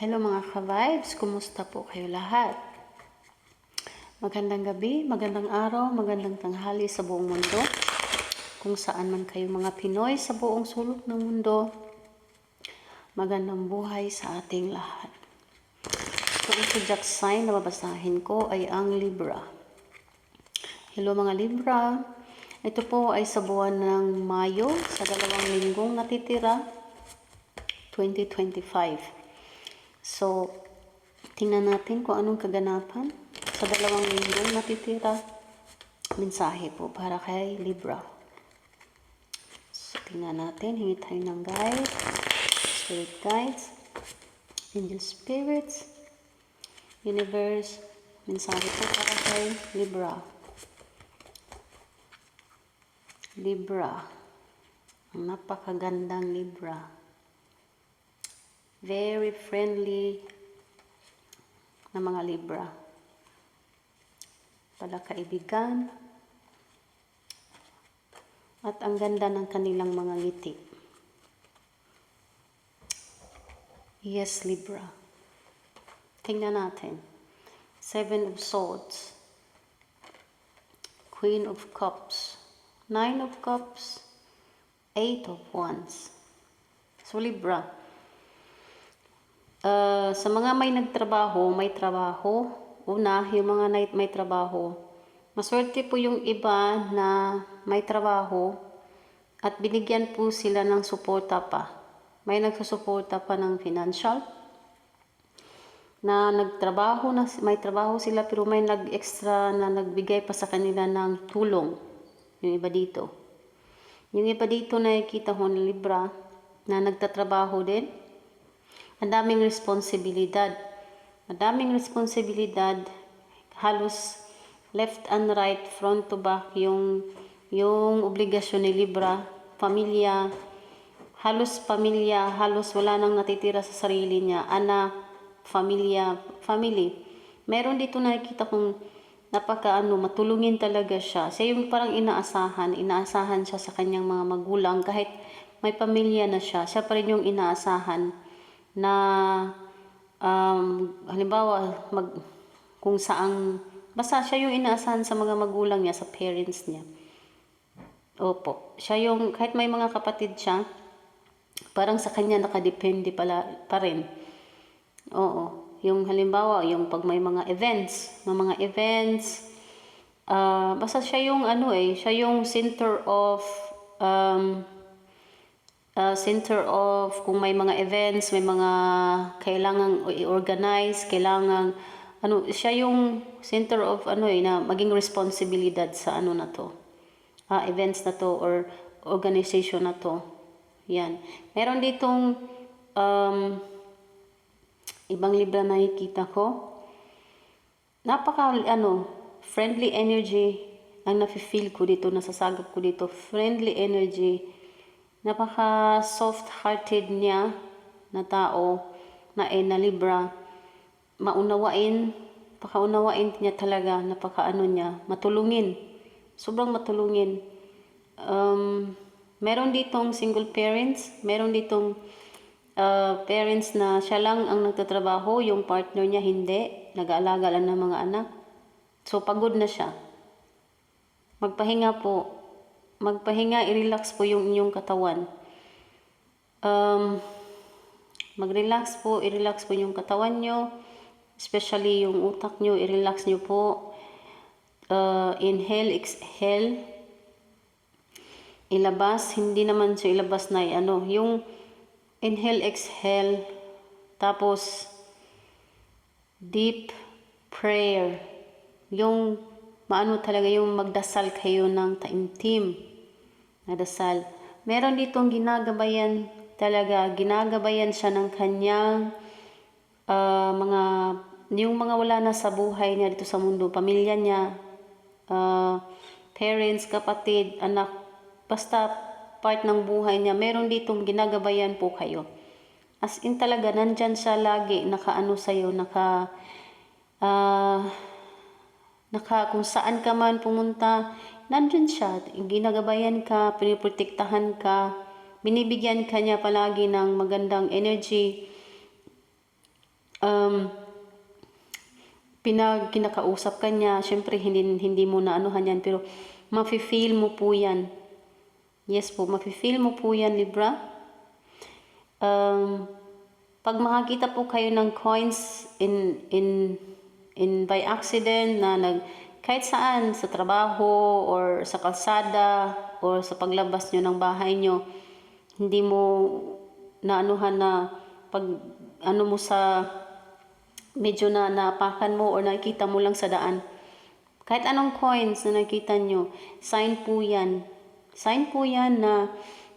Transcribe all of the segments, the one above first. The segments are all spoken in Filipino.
Hello mga ka-vibes, kumusta po kayo lahat? Magandang gabi, magandang araw, magandang tanghali sa buong mundo. Kung saan man kayo mga Pinoy sa buong sulok ng mundo, magandang buhay sa ating lahat. So, ang zodiac sign na babasahin ko ay ang Libra. Hello mga Libra, ito po ay sa buwan ng Mayo, sa 2 linggong natitira, 2025. So, tingnan natin kung anong kaganapan sa 2 linggong natitira. Mensahe po para kay Libra. So, tingnan natin. Hingi tayo ng guide, spirit guides, angel spirits, universe. Mensahe po para kay Libra. Libra. Ang napakagandang Libra. Very friendly na mga Libra. Palakaibigan. At ang ganda ng kanilang mga ngiti. Yes, Libra. Tingnan natin. 7 of Swords. Queen of Cups. 9 of Cups. 8 of Wands. So, Libra. Sa mga may nagtrabaho, may trabaho. Una, yung mga may trabaho. Maswerte po yung iba na may trabaho at binigyan po sila ng suporta pa. May nagsusuporta pa ng financial na may trabaho sila pero may nag-extra na nagbigay pa sa kanila ng tulong. Yung iba dito. Yung iba dito nakikita ko ng Libra na nagtatrabaho din. Ang daming responsibilidad. Madaming responsibilidad, halos left and right, front to back, yung obligasyon ni Libra, pamilya, halos wala nang natitira sa sarili niya, anak, family. Meron dito nakikita kong matulungin talaga siya. Siya yung parang inaasahan siya sa kanyang mga magulang, kahit may pamilya na siya pa rin yung inaasahan na halimbawa, kung saang, basta siya yung inaasahan sa mga magulang niya, sa parents niya. Opo, siya yung, kahit may mga kapatid siya, parang sa kanya nakadepende pa rin. Oo, yung halimbawa, yung pag may mga events, basta siya yung siya yung center of kung may mga events, may mga kailangang i-organize, siya yung center of na maging responsibilidad sa na to. Events na to or organization na to. Yan. Meron ditong ibang Libra na nakikita ko. Friendly energy ang nafe-feel ko dito, nasasagap ko dito. Friendly energy. Napaka soft-hearted niya na tao na Libra. Pakaunawain niya talaga, matulungin. Sobrang matulungin. Meron ditong single parents, meron ditong parents na siya lang ang nagtatrabaho, yung partner niya hindi, nag-aalaga lang ng mga anak. So, pagod na siya. Magpahinga, i-relax po yung inyong katawan. I-relax po yung katawan nyo, especially yung utak nyo, i-relax nyo po. Inhale, exhale. Ilabas, hindi naman siya ilabas na yung inhale, exhale, tapos deep prayer. Yung talaga yung magdasal kayo ng taimtim na dasal. Meron ditong ginagabayan siya ng kanyang yung mga wala na sa buhay niya dito sa mundo, pamilya niya, parents, kapatid, anak, basta part ng buhay niya. Meron ditong ginagabayan po kayo. As in talaga, nandyan siya lagi, sa'yo, kung saan ka man pumunta, nandyan siya, ginagabayan ka, piniprotektahan ka, binibigyan ka niya palagi ng magandang energy, um, kinakausap ka niya, syempre hindi mo na anuhan yan, pero mafe-feel mo po yan. Yes po, mafe-feel mo po yan, Libra. Pag makakita po kayo ng coins in by accident na kahit saan, sa trabaho or sa kalsada or sa paglabas nyo ng bahay nyo, hindi mo naanuhan na pag ano mo sa medyo na napakan mo or nakikita mo lang sa daan. Kahit anong coins na nakita nyo, sign po yan. Sign po yan na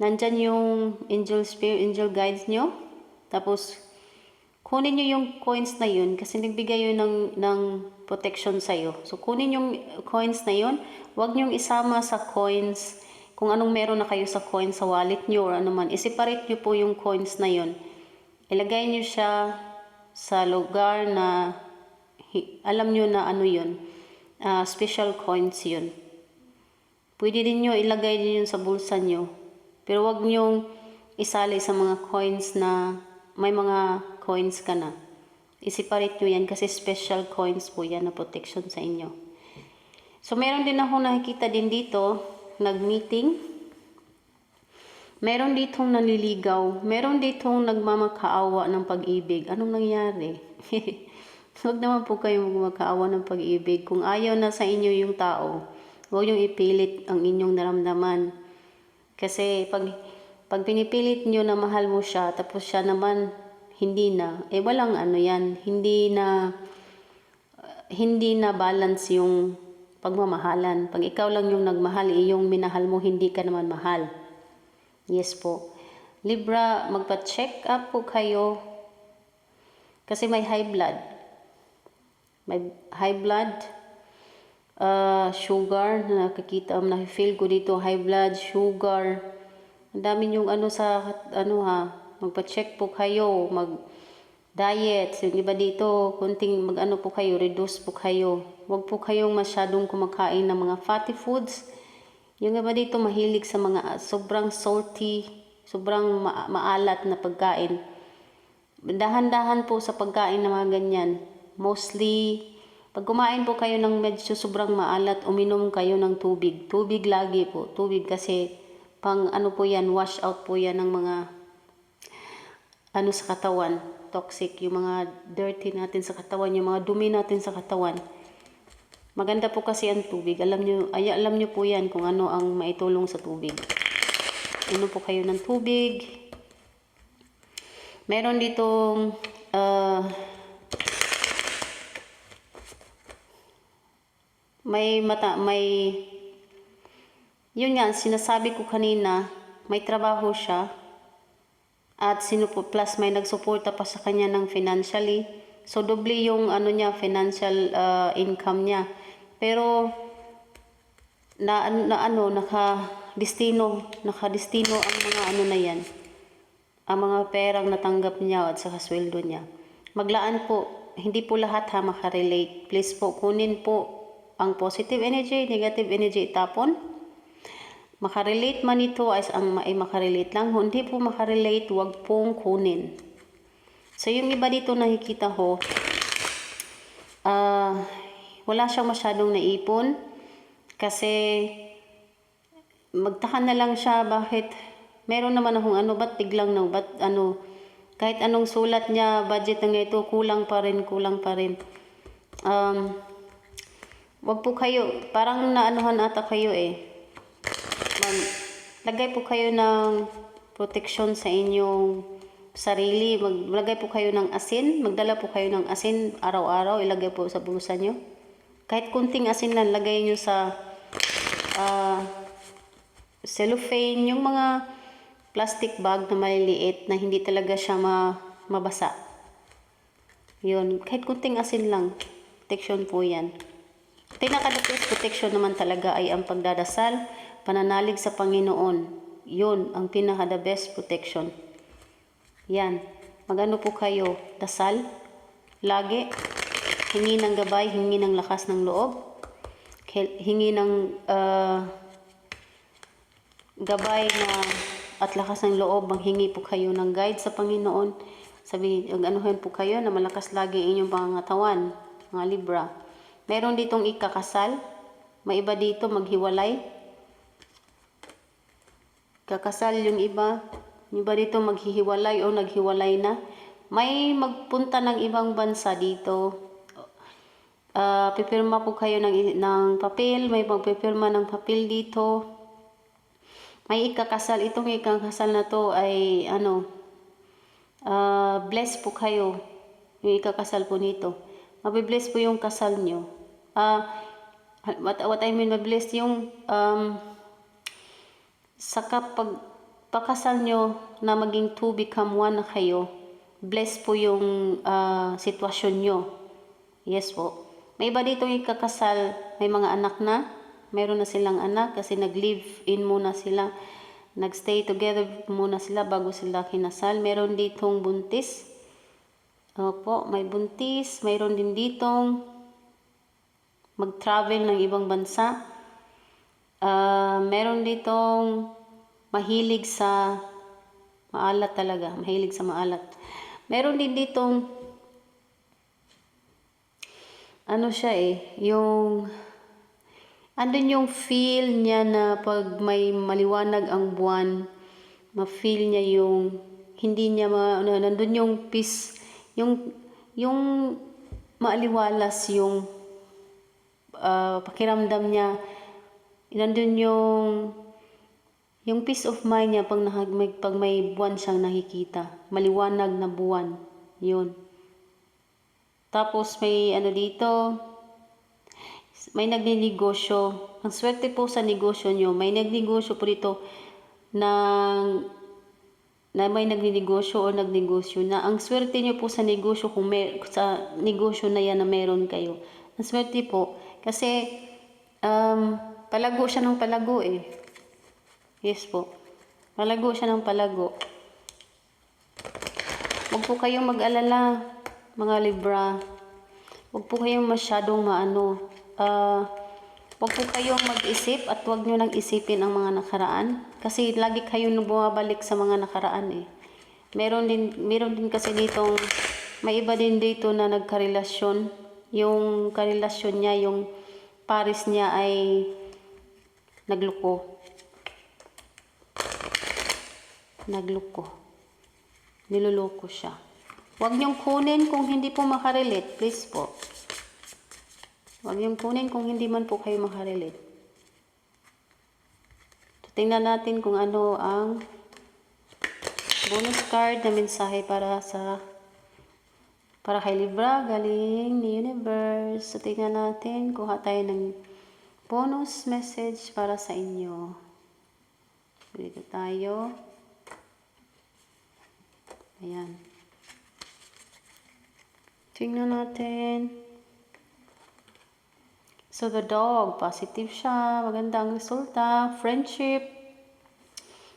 nandyan yung angel spirit, angel guides nyo. Tapos, kunin nyo yung coins na yun kasi nagbigay yun ng protection sa'yo. So, kunin yung coins na yun. Huwag nyong isama sa coins kung anong meron na kayo sa coins sa wallet nyo or ano man. I-separate nyo po yung coins na yun. Ilagay nyo siya sa lugar na alam nyo na ano yun. Special coins yun. Pwede din nyo ilagay din yun sa bulsa nyo. Pero huwag nyong isali sa mga coins na may mga coins ka na. I-separate nyo yan kasi special coins po yan na protection sa inyo. So, meron din ako nakikita din dito, nag-meeting. Meron ditong naliligaw. Meron ditong nagmamakaawa ng pag-ibig. Anong nangyari? Huwag naman po kayong magmakaawa ng pag-ibig. Kung ayaw na sa inyo yung tao, huwag yung ipilit ang inyong naramdaman. Kasi pag pinipilit nyo na mahal mo siya, tapos siya naman hindi na, walang ano yan, hindi na balance yung pagmamahalan. Pag ikaw lang yung nagmahal, yung minahal mo, hindi ka naman mahal. Yes po. Libra, magpa-check up po kayo kasi may high blood. May high blood, sugar, nakikita, na-feel ko dito, high blood, sugar. Ang dami yung ano sa, magpa-check po kayo, mag-diet. Yung iba dito, kunting mag-ano po kayo, reduce po kayo. Huwag po kayong masyadong kumakain ng mga fatty foods. Yung iba dito, mahilig sa mga sobrang salty, sobrang maalat na pagkain. Dahan-dahan po sa pagkain ng mga ganyan. Mostly, pag kumain po kayo ng medyo sobrang maalat, uminom kayo ng tubig. Tubig lagi po. Tubig kasi pang ano po yan, wash out po yan ng mga ano sa katawan. Toxic, yung mga dirty natin sa katawan, yung mga dumi natin sa katawan. Maganda po kasi ang tubig. Alam nyo po yan kung ano ang maitulong sa tubig. Inom po kayo ng tubig. Meron ditong yun nga, sinasabi ko kanina, may trabaho siya at plus may nagsuporta pa sa kanya ng financially. So, doble yung ano niya, financial income niya. Pero, nakadestino ang mga ano na yan. Ang mga perang natanggap niya at saka sweldo niya. Maglaan po, hindi po lahat makarelate. Please po, kunin po ang positive energy, negative energy itapon. Makarelate man ito ay makarelate lang. Hindi po makarelate, wag pong kunin. So, yung iba dito nakikita ko, wala siyang masyadong naipon kasi magtaka na lang siya bakit meron naman akong ba't biglang kahit anong sulat niya, budget na ito, kulang pa rin. Wag po kayo, parang naanuhan ata kayo lagay po kayo ng protection sa inyong sarili. Maglagay po kayo ng asin. Magdala po kayo ng asin araw-araw. Ilagay po sa bulsa nyo. Kahit kunting asin lang, lagay nyo sa cellophane. Yung mga plastic bag na maliliit na hindi talaga siya mabasa. Yun. Kahit kunting asin lang. Protection po yan. Pinaka-the-best protection naman talaga ay ang pagdadasal, pananalig sa Panginoon. Yun ang pinaka-the best protection. Yan. Magano po kayo? Dasal. Lagi. Hingi ng gabay, hingi ng lakas ng loob. Hingi ng gabay at lakas ng loob. Manghingi po kayo ng guide sa Panginoon. anuhin po kayo na malakas lagi inyong pangangatawan, mga Libra. Meron ditong ikakasal, may iba dito maghiwalay. Kakasal yung iba dito maghihiwalay o naghiwalay na. May magpunta ng ibang bansa dito. Pipirma po kayo ng papel, may magpipirma ng papel dito. May ikakasal, itong ikakasal na to ay bless po kayo. Yung ikakasal po nito. Mabibless po yung kasal nyo. What I mean mabless yung sa pakasal nyo na maging two become one na kayo, bless po yung sitwasyon nyo. Yes po. May iba dito ikakasal, may mga anak na, mayroon na silang anak kasi nag-live in muna sila, nag-stay together muna sila bago sila kinasal. Meron ditong buntis. Opo, may buntis. Mayroon din ditong mag-travel ng ibang bansa. Meron ditong mahilig sa maalat talaga. Mahilig sa maalat. Meron din ditong andun yung feel niya na pag may maliwanag ang buwan, ma-feel niya yung hindi niya nandun yung peace, yung maaliwalas yung pakiramdam niya, nandun yung peace of mind niya pag may buwan siyang nakikita, maliwanag na buwan, yun. Tapos may dito, may nagninegosyo. Ang swerte po sa negosyo nyo, may nagnegosyo po dito na may nagninegosyo o nagnegosyo na. Ang swerte nyo po sa negosyo sa negosyo na yan na meron kayo. Ang swerte po kasi palago siya ng palago eh. Yes po. Palago siya ng palago. Huwag po kayong mag-alala, mga Libra. Huwag po kayong masyadong huwag po kayong mag-isip at huwag nyo nang isipin ang mga nakaraan. Kasi lagi kayong bumabalik sa mga nakaraan eh. Meron din kasi ditong, may iba din dito na nagkarelasyon. Yung karelasyon niya, yung pares niya ay nagluko. Niluloko siya. Huwag niyong kunin kung hindi po makarelate. Please po. Huwag niyong kunin kung hindi man po kayo makarelate. So, tingnan natin kung ano ang bonus card na mensahe para kay Libra galing ni Universe. So, tingnan natin. Kuha tayo ng bonus message para sa inyo. Dito tayo. Ayan. Tingnan natin. So, the dog, positive siya. Maganda ang resulta. Friendship,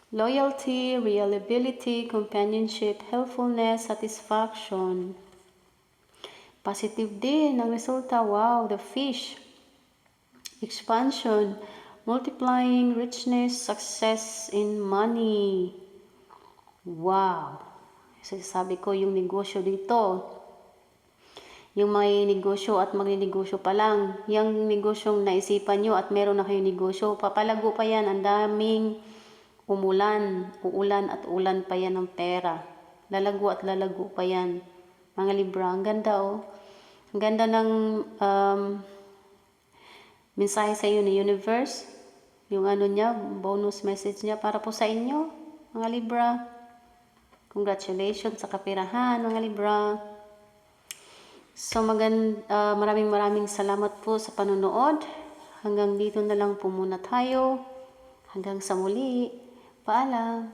loyalty, reliability, companionship, helpfulness, satisfaction. Positive din ang resulta. Wow, the fish. Expansion, multiplying, richness, success in money. Wow. Sabi ko yung negosyo dito. Yung may negosyo at magninegosyo pa lang. Yung negosyong naisipan nyo at meron na kayong negosyo, papalago pa yan. Ang daming uulan at ulan pa yan ng pera. Lalago at lalago pa yan. Mga Libra, ang ganda oh. Ang ganda ng mensahe sa iyo ni Universe. Yung niya, bonus message niya para po sa inyo, mga Libra. Congratulations sa kapirahan, mga Libra. So maraming salamat po sa panonood. Hanggang dito na lang po muna tayo. Hanggang sa muli. Paalam.